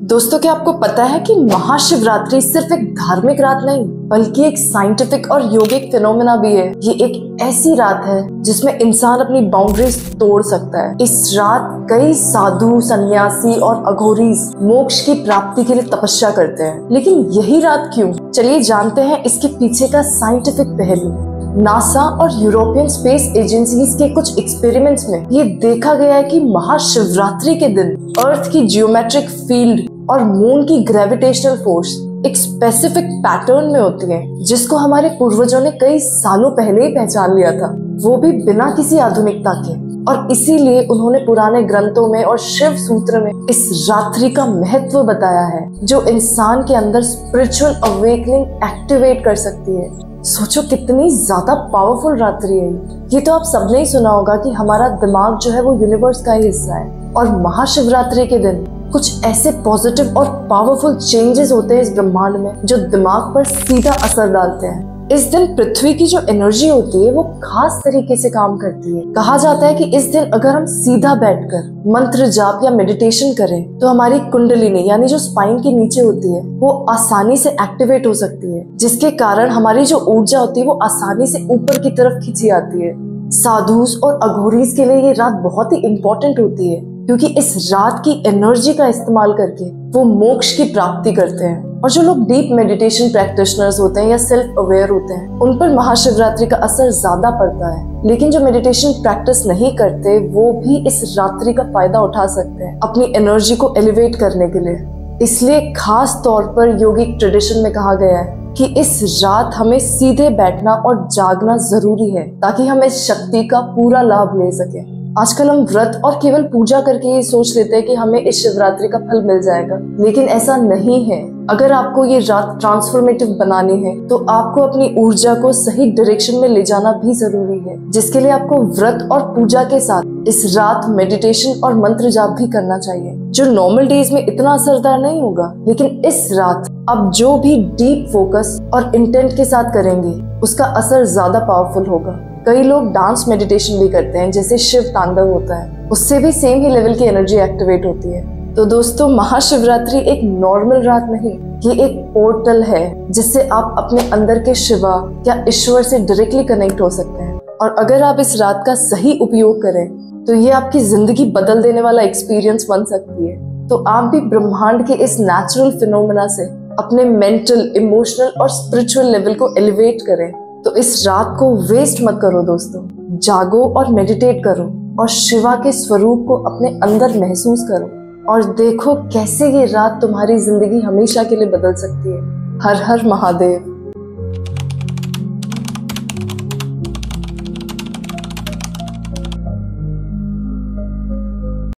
दोस्तों, क्या आपको पता है कि महाशिवरात्रि सिर्फ एक धार्मिक रात नहीं बल्कि एक साइंटिफिक और योगिक फिनोमेना भी है। ये एक ऐसी रात है जिसमें इंसान अपनी बाउंड्रीज तोड़ सकता है। इस रात कई साधु, सन्यासी और अघोरीज मोक्ष की प्राप्ति के लिए तपस्या करते हैं। लेकिन यही रात क्यों? चलिए जानते हैं इसके पीछे का साइंटिफिक पहलू। नासा और यूरोपियन स्पेस एजेंसीज के कुछ एक्सपेरिमेंट्स में ये देखा गया है कि महाशिवरात्रि के दिन अर्थ की जियोमेट्रिक फील्ड और मून की ग्रेविटेशनल फोर्स एक स्पेसिफिक पैटर्न में होती है, जिसको हमारे पूर्वजों ने कई सालों पहले ही पहचान लिया था, वो भी बिना किसी आधुनिकता के। और इसीलिए उन्होंने पुराने ग्रंथों में और शिव सूत्र में इस रात्रि का महत्व बताया है, जो इंसान के अंदर स्पिरिचुअल अवेकनिंग एक्टिवेट कर सकती है। सोचो कितनी ज्यादा पावरफुल रात्रि है ये तो आप सबने ही सुना होगा कि हमारा दिमाग जो है वो यूनिवर्स का ही हिस्सा है, और महाशिवरात्रि के दिन कुछ ऐसे पॉजिटिव और पावरफुल चेंजेस होते हैं इस ब्रह्मांड में जो दिमाग पर सीधा असर डालते हैं। इस दिन पृथ्वी की जो एनर्जी होती है वो खास तरीके से काम करती है। कहा जाता है कि इस दिन अगर हम सीधा बैठकर मंत्र जाप या मेडिटेशन करें तो हमारी कुंडलिनी यानी जो स्पाइन के नीचे होती है वो आसानी से एक्टिवेट हो सकती है, जिसके कारण हमारी जो ऊर्जा होती है वो आसानी से ऊपर की तरफ खींची आती है। साधुस और अघोरीज के लिए ये रात बहुत ही इम्पोर्टेंट होती है, क्योंकि इस रात की एनर्जी का इस्तेमाल करके वो मोक्ष की प्राप्ति करते हैं। और जो लोग डीप मेडिटेशन प्रैक्टिशनर्स होते हैं या सेल्फ अवेयर होते हैं, उन पर महाशिवरात्रि का असर ज्यादा पड़ता है। लेकिन जो मेडिटेशन प्रैक्टिस नहीं करते वो भी इस रात्रि का फायदा उठा सकते हैं अपनी एनर्जी को एलिवेट करने के लिए। इसलिए खास तौर पर योगिक ट्रेडिशन में कहा गया है कि इस रात हमें सीधे बैठना और जागना जरूरी है, ताकि हम इस शक्ति का पूरा लाभ ले सकें। आजकल हम व्रत और केवल पूजा करके ये सोच लेते हैं कि हमें इस शिवरात्रि का फल मिल जाएगा, लेकिन ऐसा नहीं है। अगर आपको ये रात ट्रांसफॉर्मेटिव बनानी है तो आपको अपनी ऊर्जा को सही डायरेक्शन में ले जाना भी जरूरी है, जिसके लिए आपको व्रत और पूजा के साथ इस रात मेडिटेशन और मंत्र जाप भी करना चाहिए, जो नॉर्मल डेज में इतना असरदार नहीं होगा। लेकिन इस रात आप जो भी डीप फोकस और इंटेंट के साथ करेंगे उसका असर ज्यादा पावरफुल होगा। कई लोग डांस मेडिटेशन भी करते हैं, जैसे शिव तांडव होता है, उससे भी सेम ही लेवल की एनर्जी एक्टिवेट होती है। तो दोस्तों, महाशिवरात्रि एक नॉर्मल रात नहीं, ये एक पोर्टल है जिससे आप अपने अंदर के शिवा या ईश्वर से डायरेक्टली कनेक्ट हो सकते हैं। और अगर आप इस रात का सही उपयोग करें तो ये आपकी जिंदगी बदल देने वाला एक्सपीरियंस बन सकती है। तो आप भी ब्रह्मांड के इस नेचुरल फिनोमेना से अपने मेंटल, इमोशनल और स्पिरिचुअल लेवल को एलिवेट करें। तो इस रात को वेस्ट मत करो दोस्तों, जागो और मेडिटेट करो और शिवा के स्वरूप को अपने अंदर महसूस करो, और देखो कैसे ये रात तुम्हारी जिंदगी हमेशा के लिए बदल सकती है। हर हर महादेव।